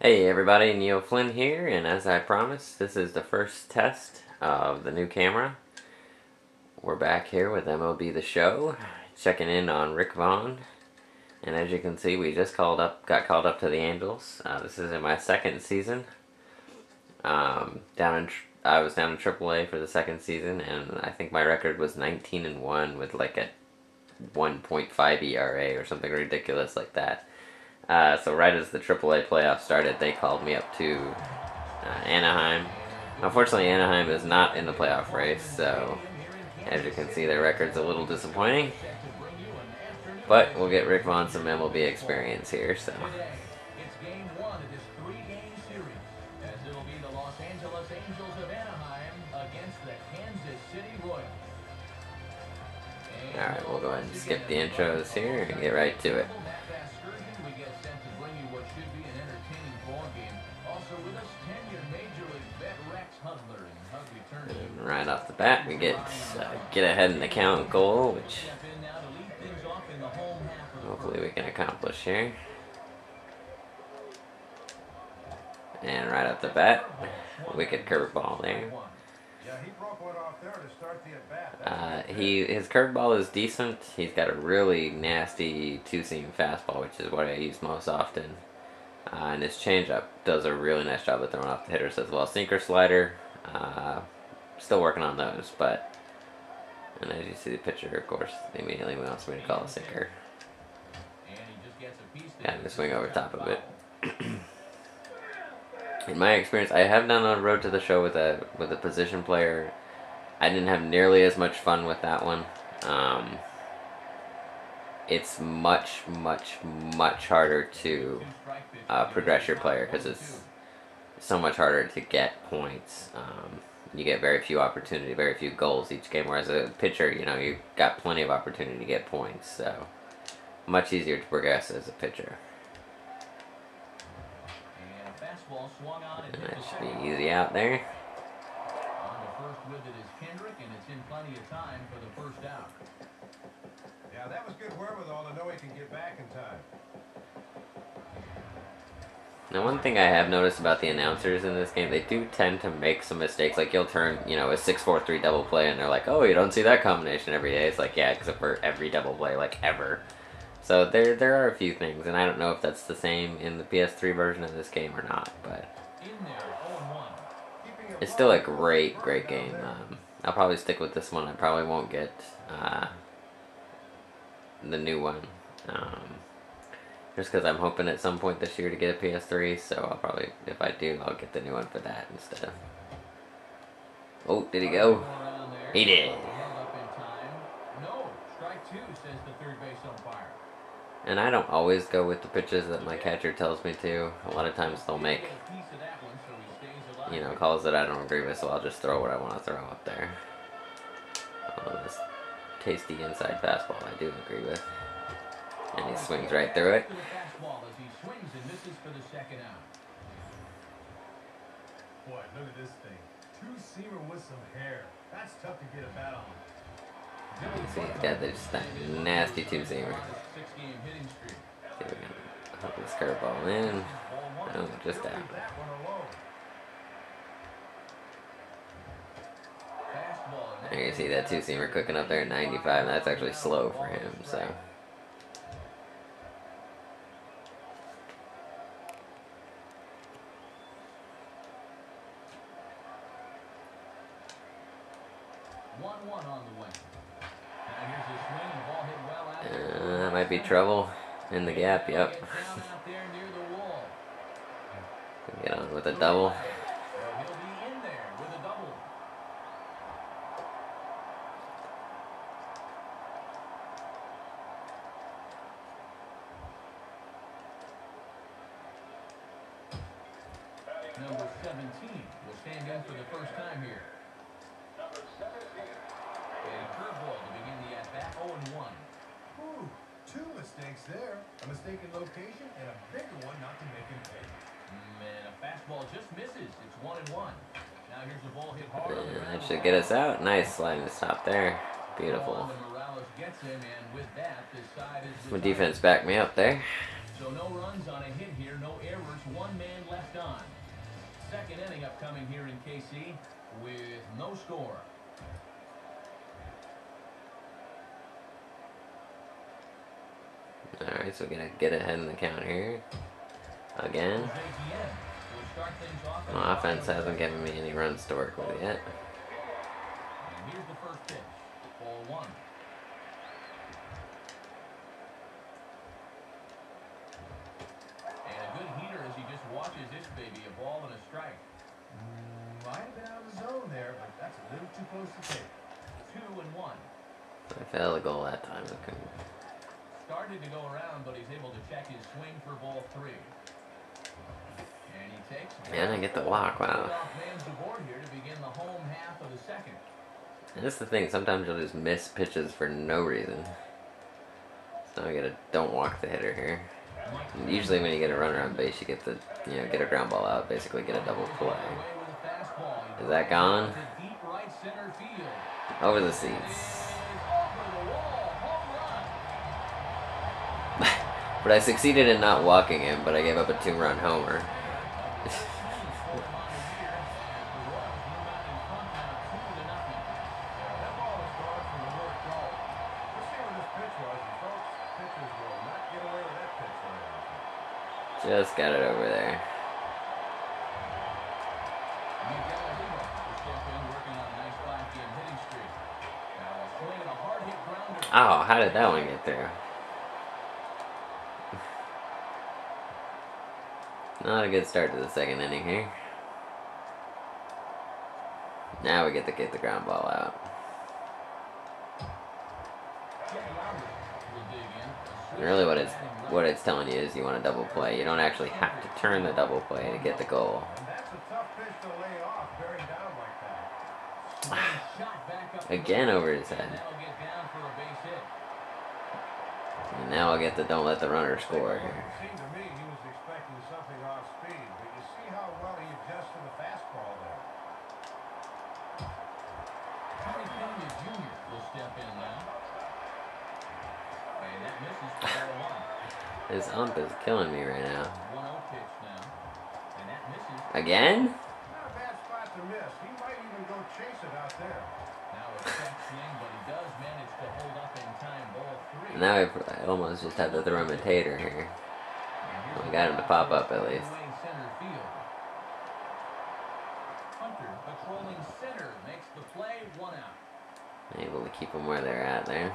Hey everybody, Neil Flynn here, and as I promised, this is the first test of the new camera. We're back here with MLB The Show, checking in on Rick Vaughn, and as you can see, we just got called up to the Angels. This is in my second season. I was down in AAA for the second season, and I think my record was 19-1 with like a 1.5 ERA or something ridiculous like that. So right as the AAA playoffs started, they called me up to Anaheim. Unfortunately, Anaheim is not in the playoff race, so as you can see, their record's a little disappointing. But we'll get Rick Vaughn some MLB experience here, so. It's game one of this three-game series, as it'll be the Los Angeles Angels of Anaheim against the Kansas City Royals. Alright, we'll go ahead and skip the intros here and get right to it. And right off the bat, we get ahead in the count goal, which hopefully we can accomplish here. And right off the bat, wicked curveball there. His curveball is decent. He's got a really nasty two-seam fastball, which is what I use most often. And his changeup does a really nice job of throwing off the hitters as well. Sinker, slider, still working on those, but and as you see the pitcher, of course, immediately wants me to call a sinker. Yeah, to swing over top of it. In my experience, I have done on Road to the Show with a position player. I didn't have nearly as much fun with that one. It's much harder to progress your player because it's so much harder to get points. You get very few opportunity, very few goals each game, whereas a pitcher, you've got plenty of opportunity to get points, so much easier to progress as a pitcher. And that should be easy out there. On the first with it is Kendrick, and it's in plenty of time for the first out. Yeah, that was good wherewithal to know he can get back in time. Now, one thing I have noticed about the announcers in this game, they do tend to make some mistakes. Like, you'll turn, a 6-4-3 double play, and they're like, oh, you don't see that combination every day. It's like, yeah, except for every double play, like, ever. So there are a few things, and I don't know if that's the same in the PS3 version of this game or not, but it's still a great game. I'll probably stick with this one. I probably won't get the new one. Just because I'm hoping at some point this year to get a PS3, so I'll probably, if I do, I'll get the new one for that instead. Oh, did he go? He did. No, strike two, says the third base umpire. And I don't always go with the pitches that my catcher tells me to. A lot of times they'll make, calls that I don't agree with, so I'll just throw what I want to throw up there. Oh, this tasty inside fastball I do agree with. And he swings right through it. Boy, look at this thing. Two-seamer with some hair. That's tough to get a bat on. You see he's got this nasty two-seamer. See if we can hook this curveball in. Oh, just out. There you see that two-seamer cooking up there at 95. That's actually slow for him, so. That might be trouble in the gap, yep. Get on with a double. Number 17 will stand in for the first time here. And a curveball to begin the at-bat, 0-1. Ooh, two mistakes there. A mistaken location and a bigger one not to make him pay. And a fastball just misses. It's 1-1. Now here's the ball hit hard. That should get us out. Nice sliding stop there. Beautiful. Gets him, and with that, the side is My defense backed me up there. So no runs on a hit here, no errors, one man left on. Second inning upcoming here in KC with no score. Alright, so we're gonna get ahead in the count here. Again. My offense hasn't given me any runs to work with yet. And here's the first pitch. Ball one. And a good heater as he just watches this baby, a ball and a strike. Might have been out of the zone there, but that's a little too close to take. 2-1. I failed the goal that time. Okay. Started to go around, but he's able to check his swing for ball three. And he takes. Man, I get the walk. Wow. Man's aboard here to begin the home half of the second. And that's the thing. Sometimes you'll just miss pitches for no reason. So now I gotta don't walk the hitter here. And usually when you get a runner on base, you get the get a ground ball out. Basically, get a double play. Is that gone? Over the seats. But I succeeded in not walking him, but I gave up a 2-run homer. Just got it over there. Oh, how did that one get through? Not a good start to the second inning here. Now we get the ground ball out. And really what it's telling you is you want a double play. You don't actually have to turn the double play to get the goal. And that's a tough pitch to lay off, bearing down like that. Again over his head. And now I'll get the don't let the runner score here. It seemed to me he was expecting something off speed, but you see how well he adjusts to the fastball there. Tommy Pena Jr. will step in now. And that misses for ball one. This ump is killing me right now. 1-0 pitch now. And that misses. Again? Not a bad spot to miss. He might even go chase it out there. Now a check swing, but he does manage to hold up in time. Ball three. Now I almost just had to throw him a tater here. I got him to pop up at least. Center field. Hunter patrolling center makes the play, 1 out. Able to keep them where they're at there.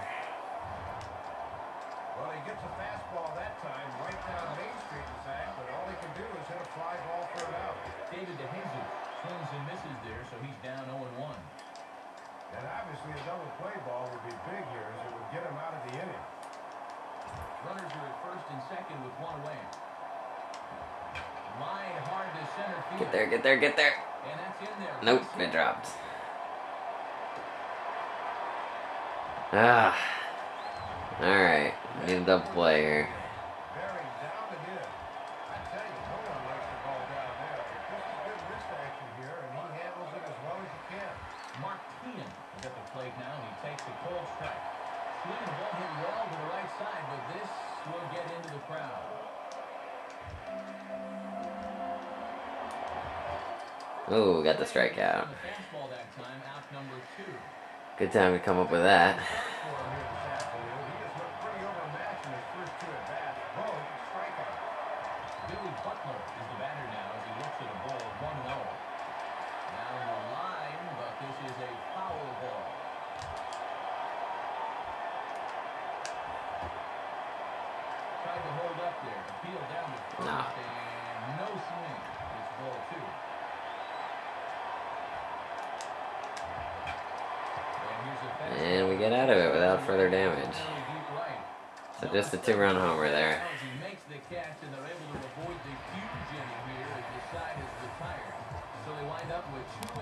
Well, he gets a fastball that time, right down Main Street, in fact, but all he can do is hit a fly ball for it out. David DeJesus swings and misses there, so he's down 0-1. And obviously a double play ball would be big here, as it would get him out of the inning. Runners are at first and second with 1 away. Line hard to center field. Get there, get there, get there. And that's in there. Nope, it dropped. Ah. Alright, need a double play here. Bearing down again. I tell you, no one likes the ball down there. But this is good wrist action here, and he handles it as well as he can. Mark Keenan is at the plate now, and he takes a cold strike. Swinging the ball hit well to the right side, but this will get into the crowd. Oh, got the strikeout. Fastball that time, out number 2. Good time to come up with that. Billy Butler is the batter now as he looks at a ball 1-0. Down the line, but this is a foul ball. Tried to hold up there, appeal down to first, and no swing. It's ball 2. And we get out of it without further damage. So just a 2-run homer there. He makes the catch, and they're able to avoid the huge inning here as the side is retired. So they wind up with 2